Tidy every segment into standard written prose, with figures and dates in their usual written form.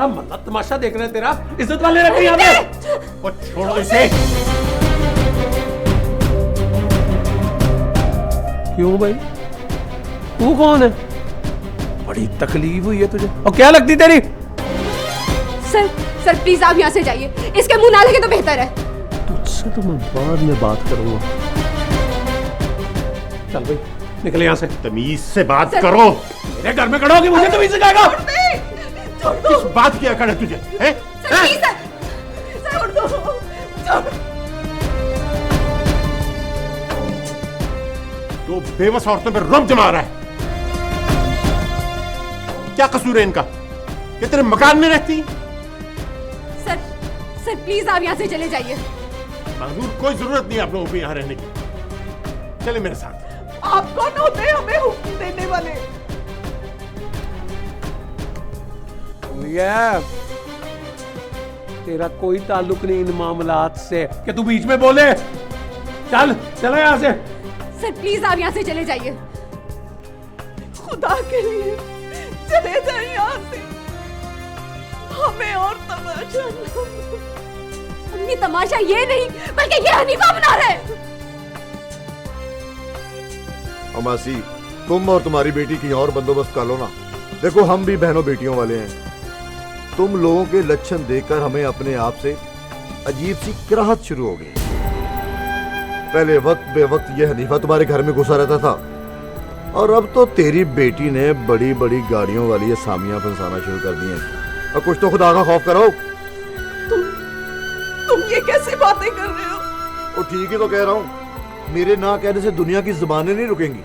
क्या मतलब तमाशा देख रहे हैं तेरा? इज्जत वाले रख यहाँ पे। और छोड़ो इसे। क्यों भाई? तू कौन है? बड़ी तकलीफ हुई है तुझे। और क्या लगती तेरी? सर प्लीज आप यहाँ से जाइए, इसके मुंह ना लगे तो बेहतर है। तुझसे तो मैं बाद में बात करूंगा। चल भाई निकले यहाँ से। तमीज से बात करो। मेरे घर में खड़ोगे, मुझे तमीज सिखाएगा? किस बात की अकड़ है तुझे? हैं? छोड़ दो। तो बेबस औरतों पे रुम जमा रहा है। क्या कसूर है इनका? ये तेरे मकान में रहती? सर प्लीज आप यहाँ से चले जाइए। महजूर कोई जरूरत नहीं आप लोगों को यहाँ रहने की। चले मेरे साथ। आप कौन होते हैं हमें हुक्म देने वाले? तेरा कोई ताल्लुक नहीं इन मामलात से कि तू बीच में बोले। चल चलो यहाँ से। सर प्लीज आप यहाँ से चले जाइए। खुदा के लिए चले जाए यहाँ से, हमें और तमाशा न। अम्मी तमाशा ये नहीं बल्कि ये हनीफा बना रहे हैं। अमासी, तुम और तुम्हारी बेटी की और बंदोबस्त कर लो ना। देखो हम भी बहनों बेटियों वाले हैं। तुम लोगों के लक्षण देखकर हमें अपने आप से अजीब सी कराहत शुरू हो गई। पहले वक्त बेवक्त ये हनीफा तुम्हारे घर में घुसा रहता था, और अब तो तेरी बेटी ने बड़ी बड़ी गाड़ियों वाली असामियां फंसाना शुरू कर दी हैं। और कुछ तो खुदा का खौफ करो। तुम ये कैसे बातें कर रहे हो? तो ठीक ही तो कह रहा हूँ, मेरे ना कहने से दुनिया की जुबानें नहीं रुकेंगी।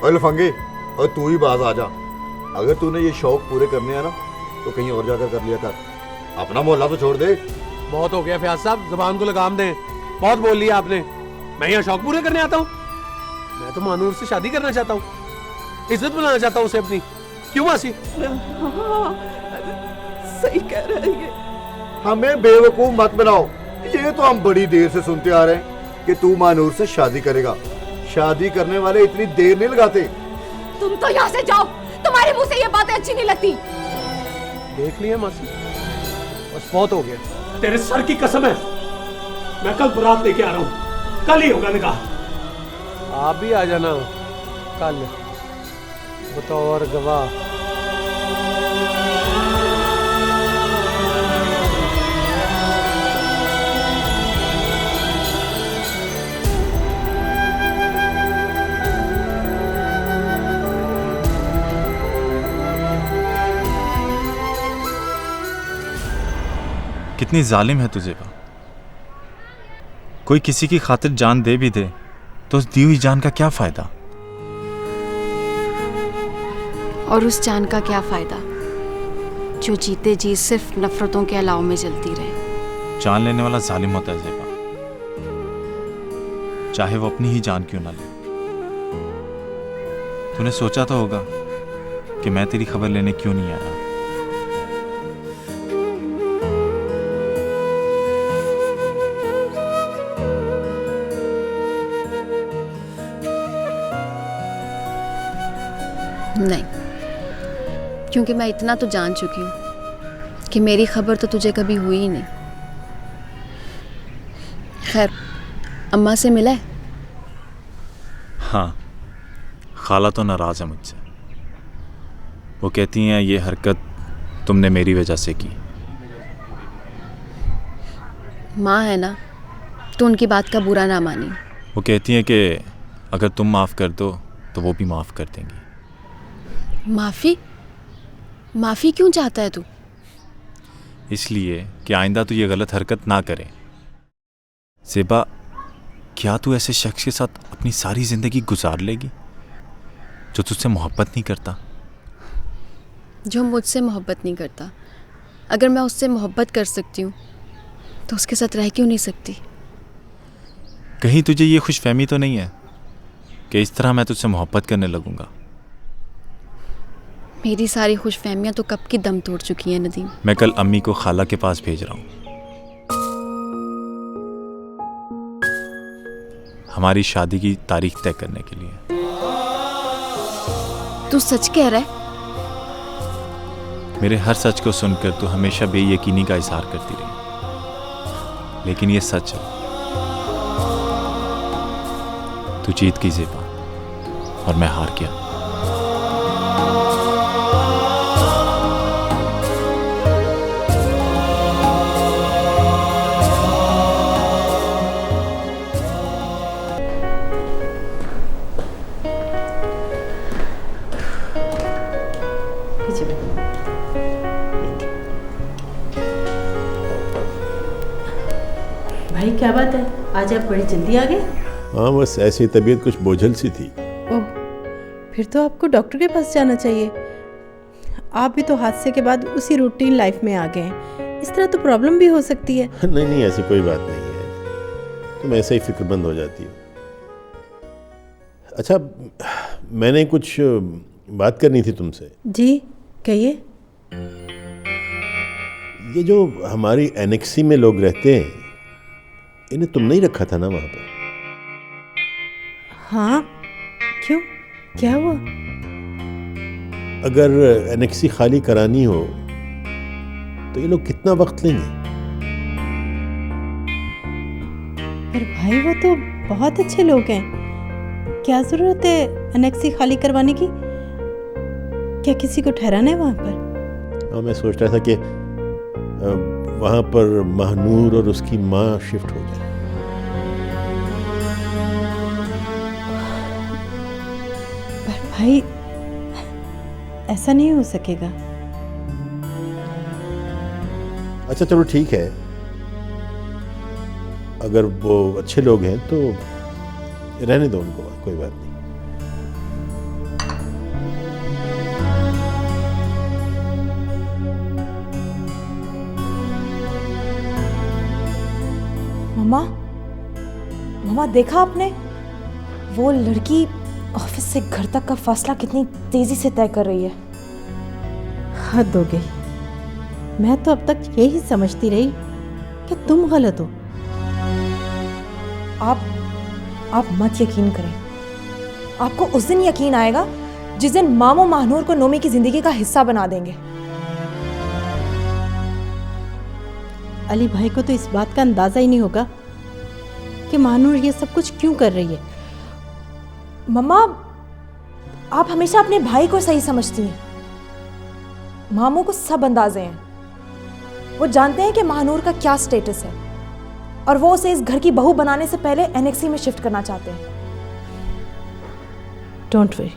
और लफंगे, और तू ही बाज आ जा। अगर तूने ये शौक पूरे करने हैं ना तो कहीं और जाकर कर लिया कर, अपना मोहल्ला तो छोड़ दे। बहुत हो गया फयाज साहब, जुबान को लगाम दें। बहुत बोल लिया आपने। मैं यहाँ शौक पूरे करने आता हूँ? मैं तो मानूर से शादी करना चाहता हूँ, इज्जत बनाना चाहता हूँ उसे अपनी। क्यों मासी? हाँ, सही कह रहे हैं। हमें बेवकूफ मत बनाओ। ये तो हम बड़ी देर से सुनते आ रहे हैं कि तू मानूर से शादी करेगा। शादी करने वाले इतनी देर नहीं लगाते। तुम तो यहाँ से जाओ, तुम्हारे मुंह से ये बातें अच्छी नहीं लगती। देख लिया मासी, बस बहुत हो गया। तेरे सर की कसम है, मैं कल बारात लेके आ रहा हूँ। कल ही होगा निकाह। आप भी आ जाना कल बतौर गवाह। कितनी जालिम है तुझे बा। कोई किसी की खातिर जान दे भी दे तो उस दी हुई जान का क्या फायदा? और उस जान का क्या फायदा जो जीते जी सिर्फ नफरतों के अलाव में जलती रहे। जान लेने वाला जालिम होता है ज़ेबा, चाहे वो अपनी ही जान क्यों ना ले। तूने सोचा तो होगा कि मैं तेरी खबर लेने क्यों नहीं आया। नहीं, क्योंकि मैं इतना तो जान चुकी हूँ कि मेरी खबर तो तुझे कभी हुई ही नहीं। खैर, अम्मा से मिला है? हाँ, खाला तो नाराज़ है मुझसे। वो कहती हैं ये हरकत तुमने मेरी वजह से की। माँ है ना, तो उनकी बात का बुरा ना मानी। वो कहती हैं कि अगर तुम माफ़ कर दो तो वो भी माफ़ कर देंगी। माफी क्यों चाहता है तू? इसलिए कि आइंदा तू ये गलत हरकत ना करे। ज़ेबा, क्या तू ऐसे शख्स के साथ अपनी सारी ज़िंदगी गुजार लेगी जो तुझसे मोहब्बत नहीं करता? जो मुझसे मोहब्बत नहीं करता, अगर मैं उससे मोहब्बत कर सकती हूँ तो उसके साथ रह क्यों नहीं सकती? कहीं तुझे ये खुशफहमी तो नहीं है कि इस तरह मैं तुझसे मोहब्बत करने लगूंगा? मेरी सारी खुशफहमियाँ तो कब की दम तोड़ चुकी हैं नदीम। मैं कल अम्मी को खाला के पास भेज रहा हूँ हमारी शादी की तारीख तय करने के लिए। तू सच कह रहा है? मेरे हर सच को सुनकर तू हमेशा बेयकीनी का इजहार करती रही, लेकिन ये सच है, तू जीत गई ज़ेबा और मैं हार गया। भाई क्या बात है, आज आप बड़ी जल्दी आ गए? हाँ, बस ऐसी तबीयत कुछ बोझल सी थी। ओह, फिर तो आपको डॉक्टर के पास जाना चाहिए। आप भी तो हादसे के बाद उसी रूटीन लाइफ में आ गए हैं, इस तरह तो प्रॉब्लम भी हो सकती है। नहीं नहीं, ऐसी कोई बात नहीं है, तुम ऐसे ही फिक्रमंद हो जाती हो। अच्छा, मैंने कुछ बात करनी थी तुमसे। जी कहिए। ये जो हमारी एनेक्सी में लोग रहते हैं, इन्हें तुमने ही रखा था ना वहाँ पर? हाँ, क्यों, क्या हुआ? अगर एनेक्सी खाली करानी हो तो ये लोग कितना वक्त लेंगे? पर भाई वो तो बहुत अच्छे लोग हैं, क्या जरूरत है एनेक्सी खाली करवाने की? क्या किसी को ठहराना है वहाँ पर? हाँ, मैं सोच रहा था कि वहाँ पर महानूर और उसकी माँ शिफ्ट हो जाए। पर भाई ऐसा नहीं हो सकेगा। अच्छा चलो ठीक है, अगर वो अच्छे लोग हैं तो रहने दो उनको, कोई बात नहीं। मामा देखा आपने, वो लड़की ऑफिस से घर तक का फासला कितनी तेजी से तय कर रही है। हद हो गई। मैं तो अब तक यही समझती रही कि तुम गलत हो। आप मत यकीन करें, आपको उस दिन यकीन आएगा जिस दिन मामो महानूर को नोमी की जिंदगी का हिस्सा बना देंगे। अली भाई को तो इस बात का अंदाजा ही नहीं होगा कि महानूर ये सब कुछ क्यों कर रही है। मम्मा, आप हमेशा अपने भाई को सही समझती हैं। मामू को सब अंदाजे हैं, वो जानते हैं कि महानूर का क्या स्टेटस है और वो उसे इस घर की बहू बनाने से पहले एनेक्सी में शिफ्ट करना चाहते हैं। डोंट वरी,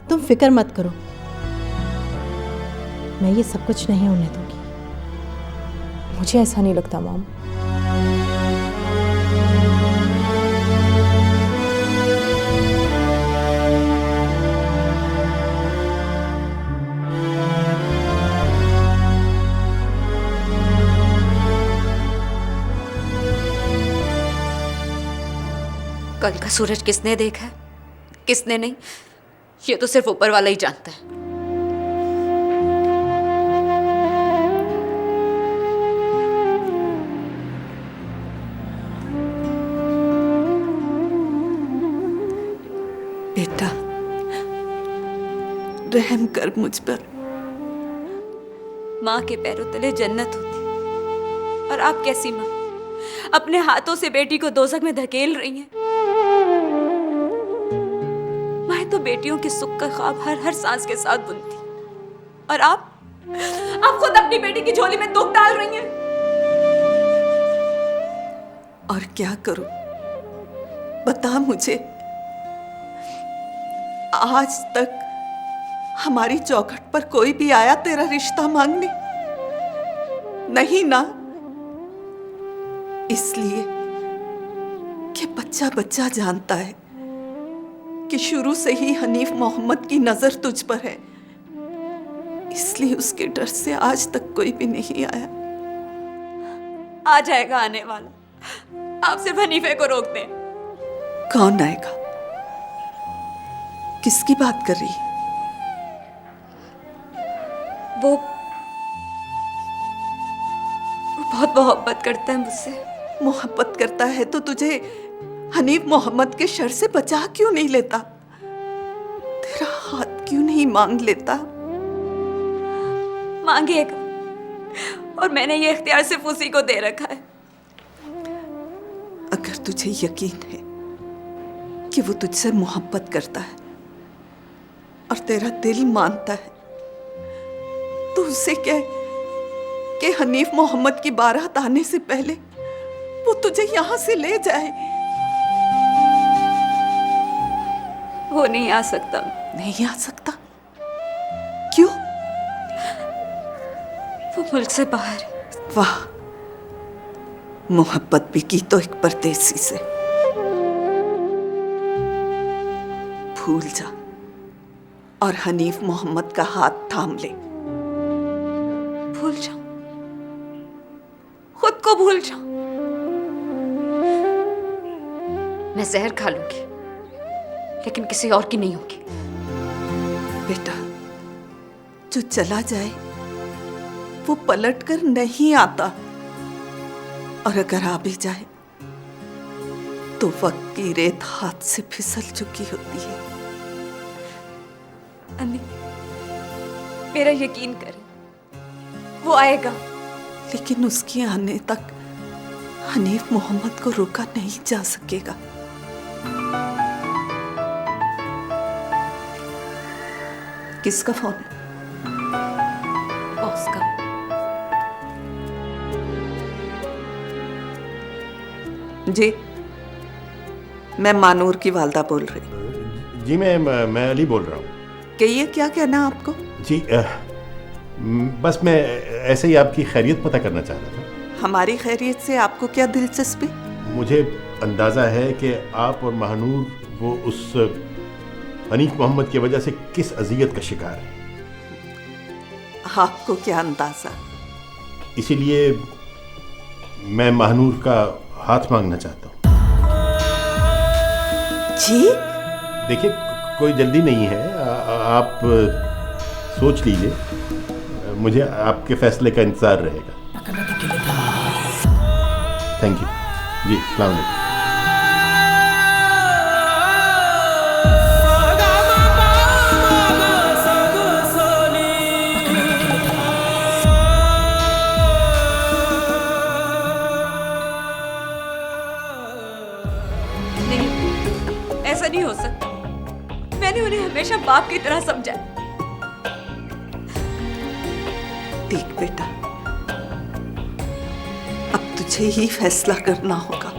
तुम फिक्र मत करो, मैं ये सब कुछ नहीं होने दूंगी। मुझे ऐसा नहीं लगता मॉम। कल का सूरज किसने देखा है, किसने नहीं, ये तो सिर्फ ऊपर वाला ही जानता है। बेटा, रहम कर मुझ पर। माँ के पैरों तले जन्नत होती और आप कैसी माँ अपने हाथों से बेटी को दोज़ख में धकेल रही हैं। माँ तो बेटियों के सुख का ख्वाब हर सांस के साथ बुनती, और आप खुद अपनी बेटी की झोली में दुख डाल रही हैं। और क्या करूं, बता मुझे। आज तक हमारी चौखट पर कोई भी आया तेरा रिश्ता मांगने? नहीं ना, इसलिए कि बच्चा बच्चा जानता है कि शुरू से ही हनीफ मोहम्मद की नजर तुझ पर है, इसलिए उसके डर से आज तक कोई भी नहीं आया। आ जाएगा आने वाला, आप सिर्फ हनीफे को रोक दें। कौन आएगा? किसकी बात कर रही? वो बहुत मोहब्बत करता है मुझसे। मोहब्बत करता है तो तुझे हनीफ मोहम्मद के शर से बचा क्यों नहीं लेता? तेरा हाथ क्यों नहीं मांग लेता? मांगिएगा, और मैंने ये इख्तियार सिर्फ उसी को दे रखा है। अगर तुझे यकीन है कि वो तुझसे मोहब्बत करता है और तेरा दिल मानता है, तो उससे कह कि हनीफ मोहम्मद की बारात आने से पहले वो तुझे यहां से ले जाए। वो नहीं आ सकता। नहीं आ सकता? क्यों? वो मुल्क से बाहर है। वाह, मोहब्बत भी की तो एक परदेसी से। भूल जा और हनीफ मोहम्मद का हाथ थाम ले। भूल जाऊं, खुद को भूल जाऊं। मैं जहर खा लूंगी, लेकिन किसी और की नहीं होगी। बेटा, जो चला जाए वो पलट कर नहीं आता, और अगर आ भी जाए तो वक्त की रेत हाथ से फिसल चुकी होती है। अम्मी, मेरा यकीन करें, वो आएगा। लेकिन उसके आने तक हनीफ मोहम्मद को रोका नहीं जा सकेगा। किसका फोन है? बॉस का। जी, मैं मानूर की वालदा बोल रही। जी मैं अली बोल रहा हूँ। कहिए, क्या कहना आपको? जी बस मैं ऐसे ही आपकी खैरियत पता करना चाह रहा था। हमारी खैरियत से आपको क्या दिलचस्पी? मुझे अंदाज़ा है कि आप और महानूर वो उस हनीफ मोहम्मद की वजह से किस अजियत का शिकार है। आपको क्या अंदाजा? इसीलिए मैं महानूर का हाथ मांगना चाहता हूँ। जी? देखिए, कोई जल्दी नहीं है, आप सोच लीजिए, मुझे आपके फैसले का इंतज़ार रहेगा। थैंक यू जी, अस्सलाम वालेकुम। नहीं, ऐसा नहीं हो सकता। मैंने उन्हें हमेशा बाप की तरह समझा। देख बेटा, अब तुझे ही फैसला करना होगा।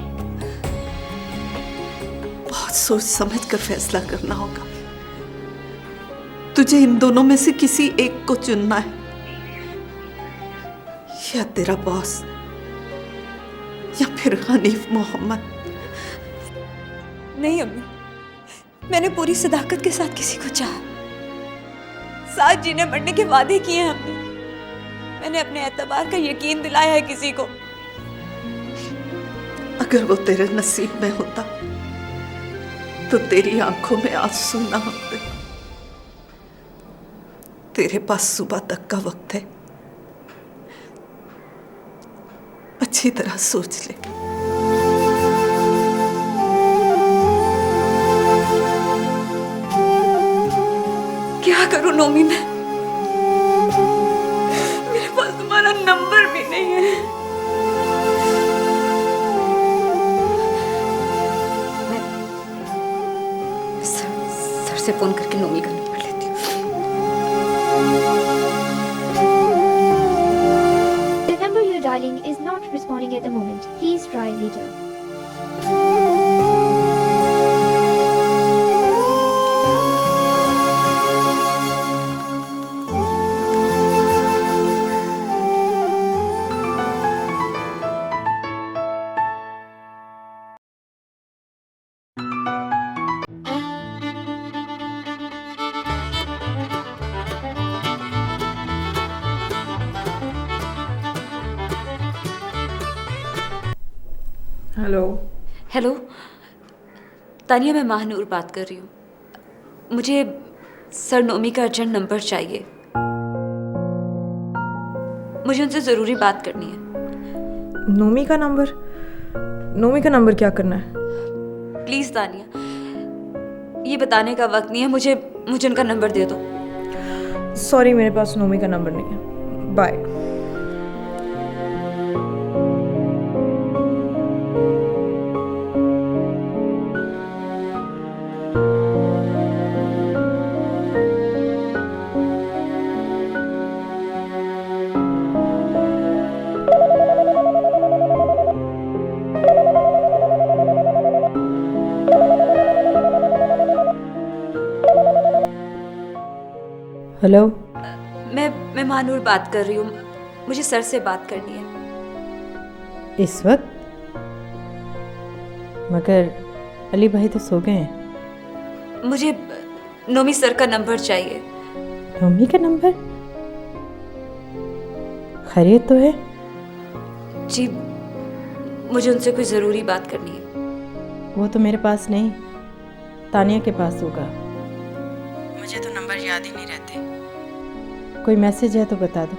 बहुत सोच समझ कर फैसला करना होगा। तुझे इन दोनों में से किसी एक को चुनना है, या तेरा बॉस या फिर हनीफ मोहम्मद। नहीं अम्मी, मैंने पूरी सदाकत के साथ किसी को चाहा। साथ जीने मरने के वादे किए हैं हमने। मैंने अपने एतबार का यकीन दिलाया है किसी को। अगर वो तेरे नसीब में होता तो तेरी आंखों में आंसू ना होते। तेरे पास सुबह तक का वक्त है, अच्छी तरह सोच ले। क्या करूं नोमी मैं? मेरे पास तुम्हारा नंबर भी नहीं है। मैं सर से फोन करके नोमी का नंबर लेती हूँ। The number you're dialing is not responding at the moment. Please try later. Hello. Hello Tania, मैं महानूर बात कर रही हूँ। मुझे सर नोमी का अर्जेंट नंबर चाहिए। मुझे उनसे ज़रूरी बात करनी है। नोमी का नंबर? नोमी का नंबर क्या करना है? प्लीज़ तानिया, ये बताने का वक्त नहीं है। मुझे उनका नंबर दे दो। सॉरी, मेरे पास नोमी का नंबर नहीं है। बाय। हेलो, मैं महानूर बात कर रही हूँ, मुझे सर से बात करनी है। इस वक्त? मगर अली भाई तो सो गए हैं। मुझे नोमी सर का नंबर चाहिए। नोमी का नंबर? खैरियत तो है? जी, मुझे उनसे कोई ज़रूरी बात करनी है। वो तो मेरे पास नहीं, तानिया के पास होगा। मुझे तो नंबर याद ही नहीं रहते। कोई मैसेज है तो बता दो।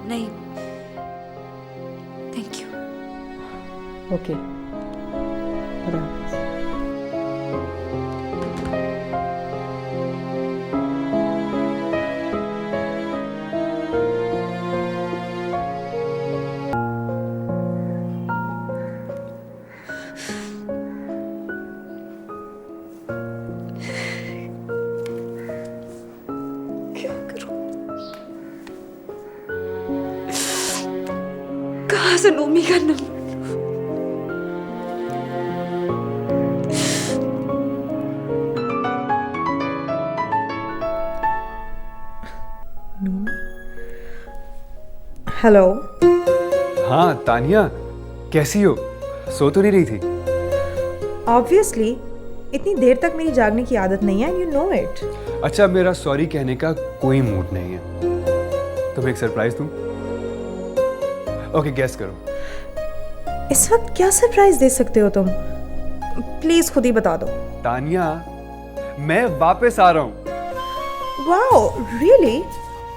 नहीं, थैंक यू। ओके, खुदा हाफिज़। क्या करूं? कहाँ से नोमी का नंबर? हेलो। हाँ तानिया, कैसी हो? सो तो नहीं रही थी? ऑब्वियसली इतनी देर तक मेरी जागने की आदत नहीं है, यू नो इट। अच्छा, मेरा सॉरी कहने का कोई मूड नहीं है। तुम्हें एक सरप्राइज दूं? ओके, गेस करो। इस वक्त क्या सरप्राइज दे सकते हो तुम? प्लीज खुद ही बता दो। तानिया, मैं वापस आ रहा हूँ। Wow, really?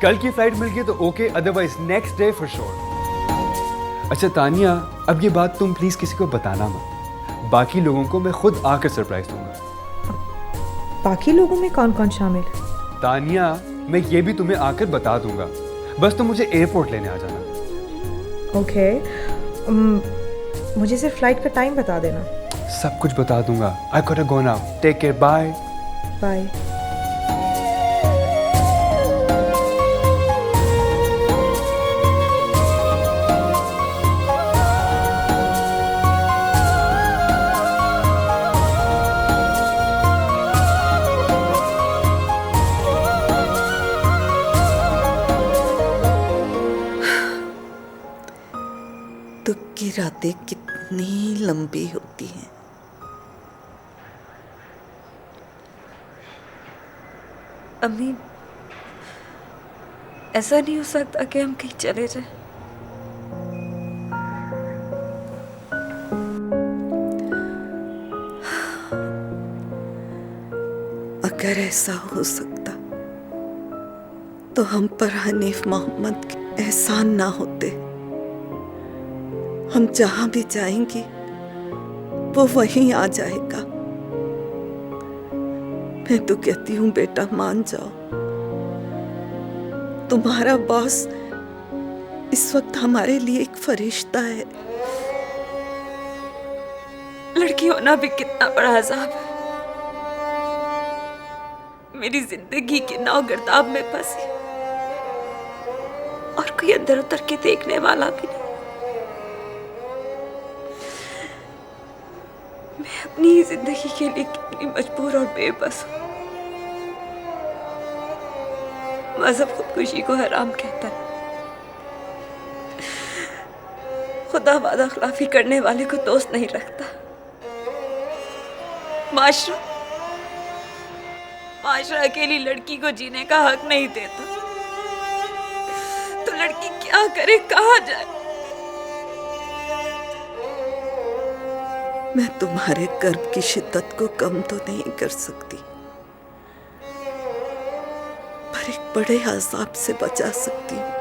कल की फ्लाइट मिल गई तो okay, otherwise next day for sure. अच्छा तानिया, अब ये बात तुम प्लीज किसी को बताना मत। बाकी लोगों को मैं खुद आकर सरप्राइज दूंगा। बाकी लोगों में कौन कौन शामिल? तानिया, मैं ये भी तुम्हें आकर बता दूंगा, बस तुम मुझे एयरपोर्ट लेने आ जाना। ओके, मुझे सिर्फ फ्लाइट का टाइम बता देना। सब कुछ बता दूंगा। I got to go now, take care, bye bye. दुख की रातें कितनी लंबी होती हैं। अम्मी, ऐसा नहीं हो सकता कि हम कहीं चले जाएं। अगर ऐसा हो सकता तो हम पर हनीफ मोहम्मद के एहसान ना होते। हम जहां भी जाएंगे वो वहीं आ जाएगा। मैं तो कहती हूँ बेटा, मान जाओ। तुम्हारा बॉस इस वक्त हमारे लिए एक फरिश्ता है। लड़की होना भी कितना बड़ा अजाब है। मेरी जिंदगी के नाव गर्दाब में फंसी और कोई अंदर उतर के देखने वाला भी नहीं। मैं अपनी ही जिंदगी के लिए कितनी मजबूर और बेबस हूं। मजहब खुदकुशी को हराम कहता है। खुदा वादा खिलाफी करने वाले को दोस्त नहीं रखता। माशरा अकेली लड़की को जीने का हक नहीं देता। तो लड़की क्या करे, कहाँ जाए? मैं तुम्हारे कर्ब की शिद्दत को कम तो नहीं कर सकती, पर एक बड़े अजाब से बचा सकती हूँ।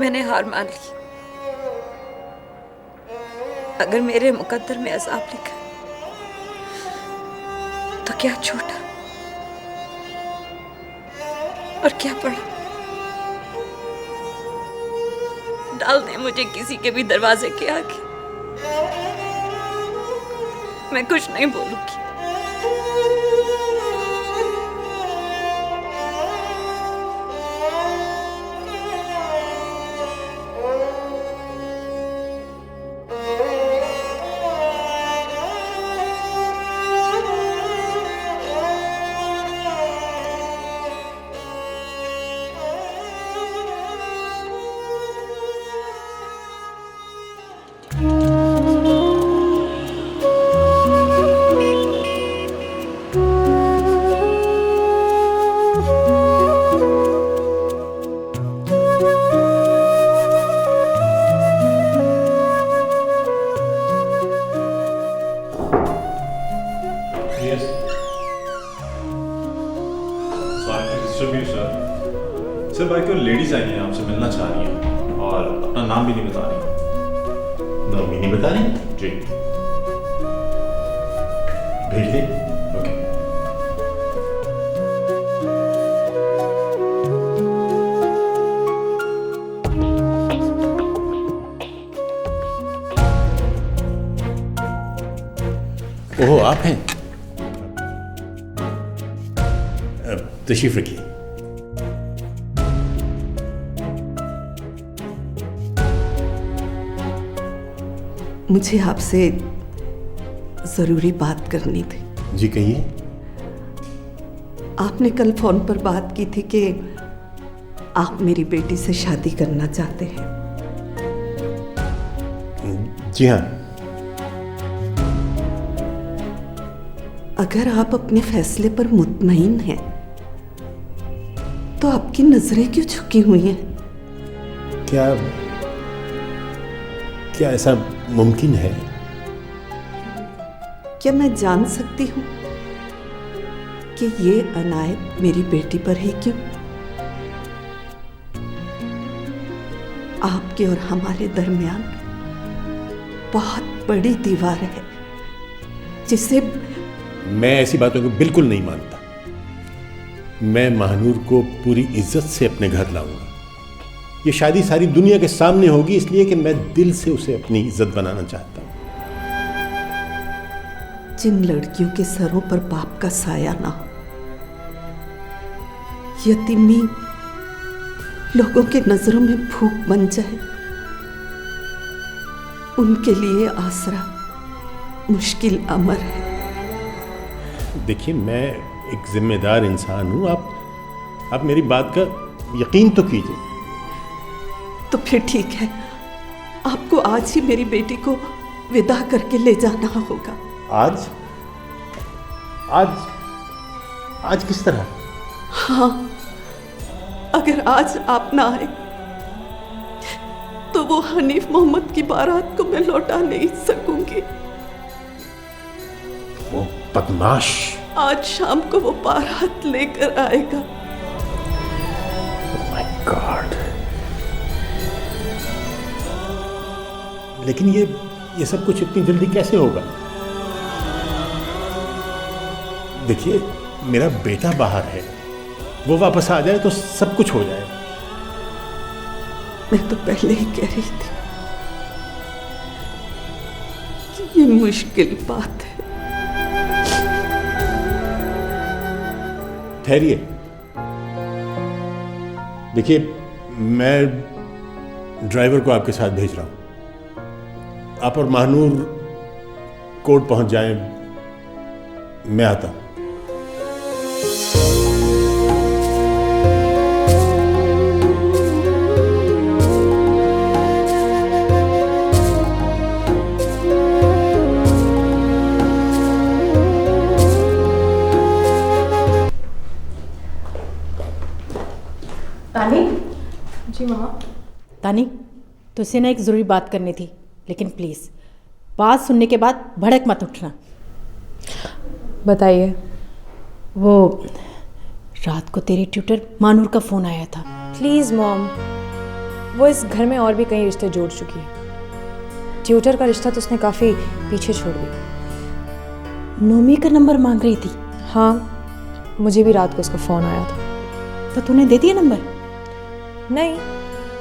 मैंने हार मान ली। अगर मेरे मुकद्दर में अज़ाब लिखा तो क्या छोटा और क्या बड़ा। डाल दे मुझे किसी के भी दरवाजे के आगे, मैं कुछ नहीं बोलूंगी। सर भाई को लेडीज आई हैं, आपसे मिलना चाह रही हैं और अपना नाम भी नहीं बता रही। नाम भी नहीं बता रही? जी भेज दे। ओके। ओहो, आप हैं? तशरीफ रखिए। मुझे आपसे जरूरी बात करनी थी। जी कहिए। आपने कल फोन पर बात की थी कि आप मेरी बेटी से शादी करना चाहते हैं। जी हाँ। अगर आप अपने फैसले पर मुतमईन हैं तो आपकी नजरें क्यों झुकी हुई हैं? क्या ऐसा मुमकिन है? क्या मैं जान सकती हूँ कि ये अनायत मेरी बेटी पर है क्यों? आपके और हमारे दरमियान बहुत बड़ी दीवार है जिसे मैं ऐसी बातों को बिल्कुल नहीं मानता। मैं महानूर को पूरी इज्जत से अपने घर लाऊंगा। ये शादी सारी दुनिया के सामने होगी, इसलिए कि मैं दिल से उसे अपनी इज्जत बनाना चाहता हूं। जिन लड़कियों के सरों पर बाप का साया ना हो, यतीमी लोगों के नजरों में भूख बन जाए, उनके लिए आसरा मुश्किल अमर है। देखिए, मैं एक जिम्मेदार इंसान हूं। आप मेरी बात का यकीन तो कीजिए। तो फिर ठीक है, आपको आज ही मेरी बेटी को विदा करके ले जाना होगा। आज? आज किस तरह? हाँ, अगर आज आप ना आए तो वो हनीफ मोहम्मद की बारात को मैं लौटा नहीं सकूंगी। वो बदमाश आज शाम को वो बारात लेकर आएगा। Oh my God! लेकिन ये सब कुछ इतनी जल्दी कैसे होगा? देखिए, मेरा बेटा बाहर है, वो वापस आ जाए तो सब कुछ हो जाए। मैं तो पहले ही कह रही थी कि ये मुश्किल बात है। ठहरिए। देखिए, मैं ड्राइवर को आपके साथ भेज रहा हूं। आप और महानूर कोर्ट पहुंच जाएं, मैं आता हूं। तानी? जी मामा। तानी, तुझसे ना एक ज़रूरी बात करनी थी, लेकिन प्लीज़ बात सुनने के बाद भड़क मत उठना। बताइए। वो रात को तेरे ट्यूटर मानूर का फ़ोन आया था। प्लीज़ मॉम, वो इस घर में और भी कई रिश्ते जोड़ चुकी है। ट्यूटर का रिश्ता तो उसने काफ़ी पीछे छोड़ दिया। नोमी का नंबर मांग रही थी। हाँ, मुझे भी रात को उसका फ़ोन आया था। तो तूने दे दिया नंबर? नहीं,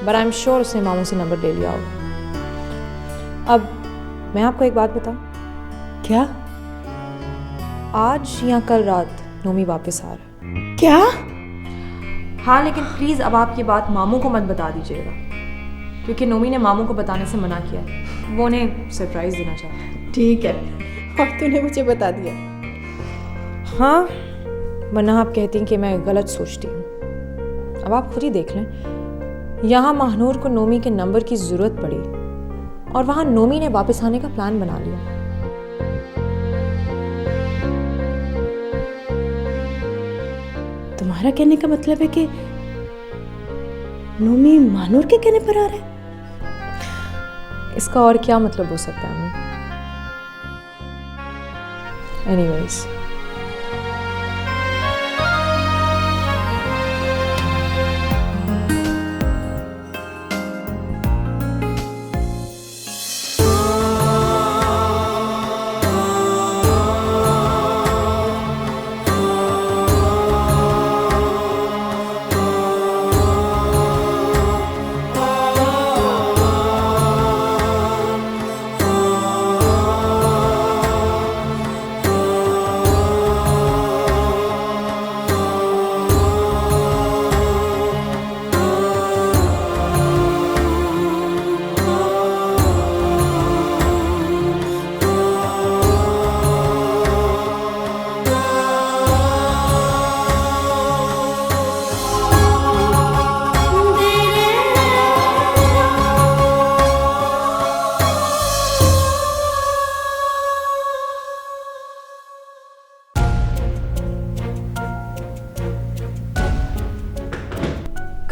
बट आई एम श्योर उसने मामू से नंबर ले लिया होगा। अब मैं आपको एक बात बताऊं? क्या? आज या कल रात नोमी वापस आ रहा है। क्या? हाँ, लेकिन प्लीज़ अब आप ये बात मामू को मत बता दीजिएगा, क्योंकि नोमी ने मामू को बताने से मना किया है। वो उन्हें सरप्राइज़ देना चाहता है। ठीक है, और तूने मुझे बता दिया? हाँ, वरना आप कहती हैं कि मैं गलत सोचती हूँ। अब आप खुद ही देख लें, यहाँ महानूर को नोमी के नंबर की ज़रूरत पड़ी और वहाँ नोमी ने वापस आने का प्लान बना लिया। तुम्हारा कहने का मतलब है कि नोमी महानूर के कहने पर आ रहा है? इसका और क्या मतलब हो सकता है? एनीवेज,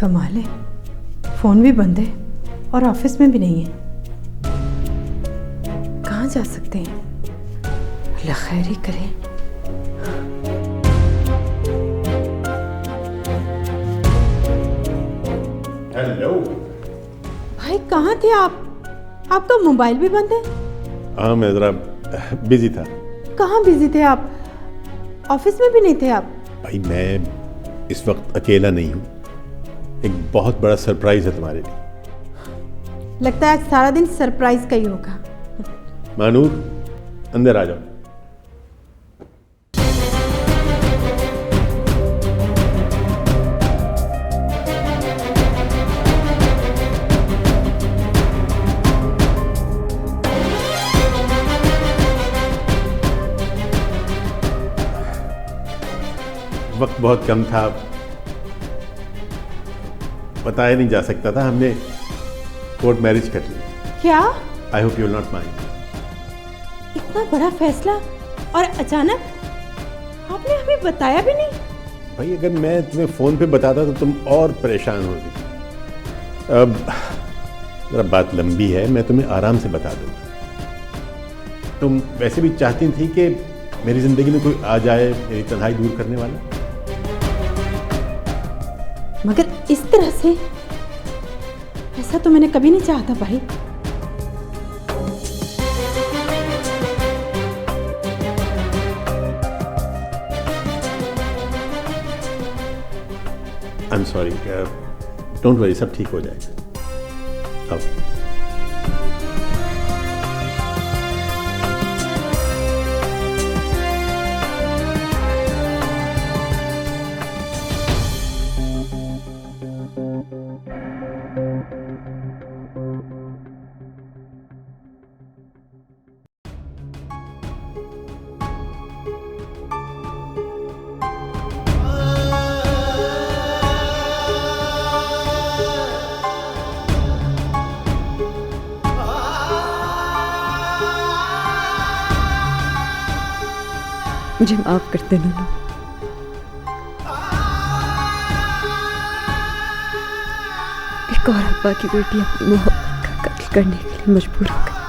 कमाल है, फोन भी बंद है और ऑफिस में भी नहीं है। कहाँ जा सकते हैं? अल्लाह खैर ही करे। हेलो भाई, कहाँ थे आप? आपका मोबाइल भी बंद है। हाँ, मैं ज़रा बिजी था। कहाँ बिजी थे आप? ऑफिस में भी नहीं थे आप? भाई मैं इस वक्त अकेला नहीं हूँ, एक बहुत बड़ा सरप्राइज है तुम्हारे लिए। लगता है आज सारा दिन सरप्राइज का ही होगा। मानूर, अंदर आ जाओ। वक्त बहुत कम था, बताया नहीं जा सकता था। हमने कोर्ट मैरिज कर ली। क्या? I hope you will not mind. इतना बड़ा फैसला और अचानक? आपने हमें बताया भी नहीं। भाई अगर मैं तुम्हें फ़ोन पे बताता तो तुम और परेशान होगी। अब ज़रा बात लंबी है, मैं तुम्हें आराम से बता दूँगा। तुम वैसे भी चाहती थी कि मेरी ज़िंदगी में कोई आ जाए मेरी तन्हाई दूर करने वाला, मगर इस तरह से? ऐसा तो मैंने कभी नहीं चाहा था भाई। I am sorry, don't worry, सब ठीक हो जाएगा। अब मुझे माफ कर देना ना। एक और अब्बा की बेटी अपनी मोहब्बत का कत्ल करने के लिए मजबूर हो गई।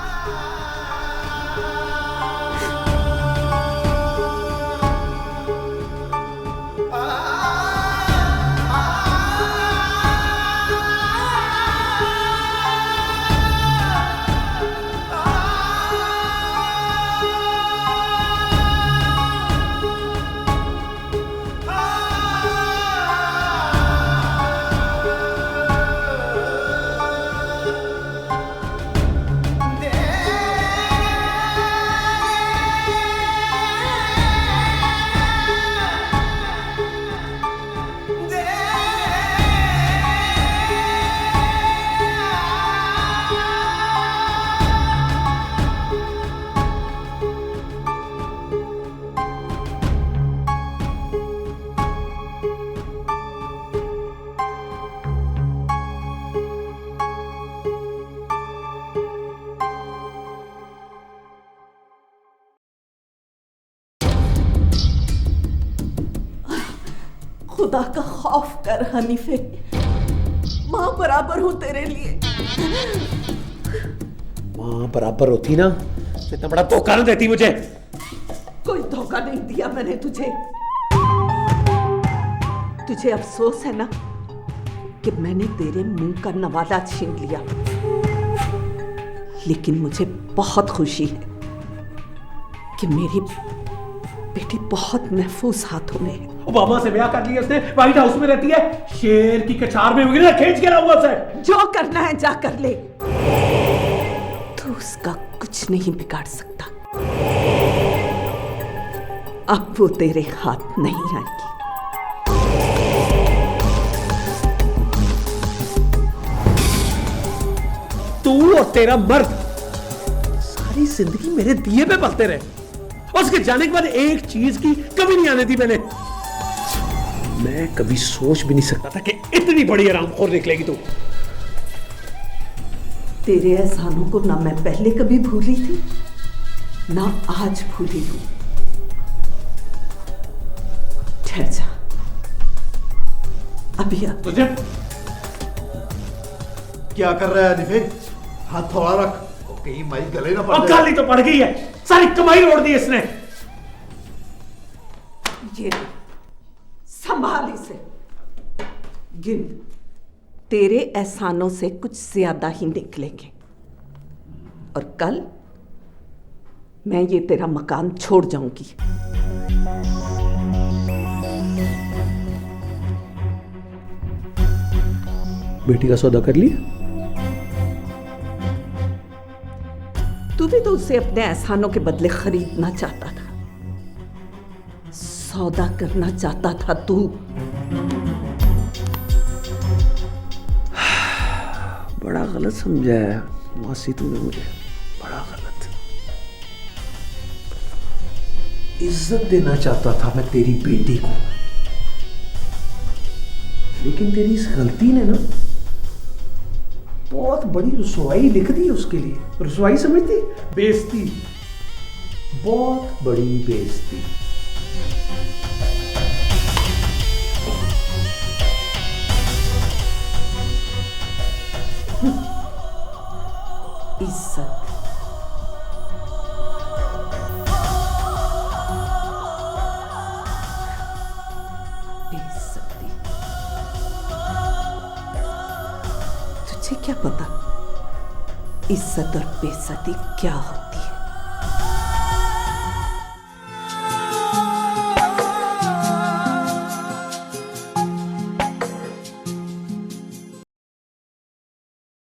खुदा का खौफ कर हनीफे, माँ बराबर हूँ तेरे लिए। माँ बराबर होती ना, इतना बड़ा धोखा न देती मुझे। कोई धोखा नहीं दिया मैंने तुझे। तुझे अफसोस है ना कि मैंने तेरे मुंह का नवाला छीन लिया, लेकिन मुझे बहुत खुशी है कि मेरी बेटी बहुत महफूज हाथों में है। ओबामा से ब्याह कर लिया उसने, व्हाइट हाउस में रहती है, शेर की कछार में वगैरह खींच के लाऊंगा उसे। जो करना है जा कर ले, तू उसका कुछ नहीं बिगाड़ सकता। अब वो तेरे हाथ नहीं आएगी। तू और तेरा मर्द सारी जिंदगी मेरे दिए पे पलते रहे, और उसके जाने के बाद एक चीज की कमी नहीं आने दी मैंने। मैं कभी सोच भी नहीं सकता था कि इतनी बड़ी हरामखोर निकलेगी तू। तेरे एहसानों को ना मैं पहले कभी भूली थी, ना आज भूली हूं। ठहर जा, अभी आ। तुझे क्या कर रहा है हनीफे? हाथ थोड़ा रख, कहीं माई गले ना पड़ अब जाए। गाली तो पड़ गई है, सारी कमाई उड़ दी इसने। ये संभाल इसे, गिन, तेरे एहसानों से कुछ ज्यादा ही निकलेंगे, और कल मैं ये तेरा मकान छोड़ जाऊंगी। बेटी का सौदा कर लिया? तू भी तो उसे अपने एहसानों के बदले खरीदना चाहता था, सौदा करना चाहता था तू। बड़ा गलत समझा है मासी तूने मुझे, बड़ा गलत। इज्जत देना चाहता था मैं तेरी बेटी को, लेकिन तेरी इस गलती ने ना बहुत बड़ी रुसवाई लिख दी उसके लिए। रुसवाई समझती? बेइज्जती, बहुत बड़ी बेइज्जती। इज्जत, बेइज्जती, तुझे क्या पता इज्जत और बेइज्जती क्या होती?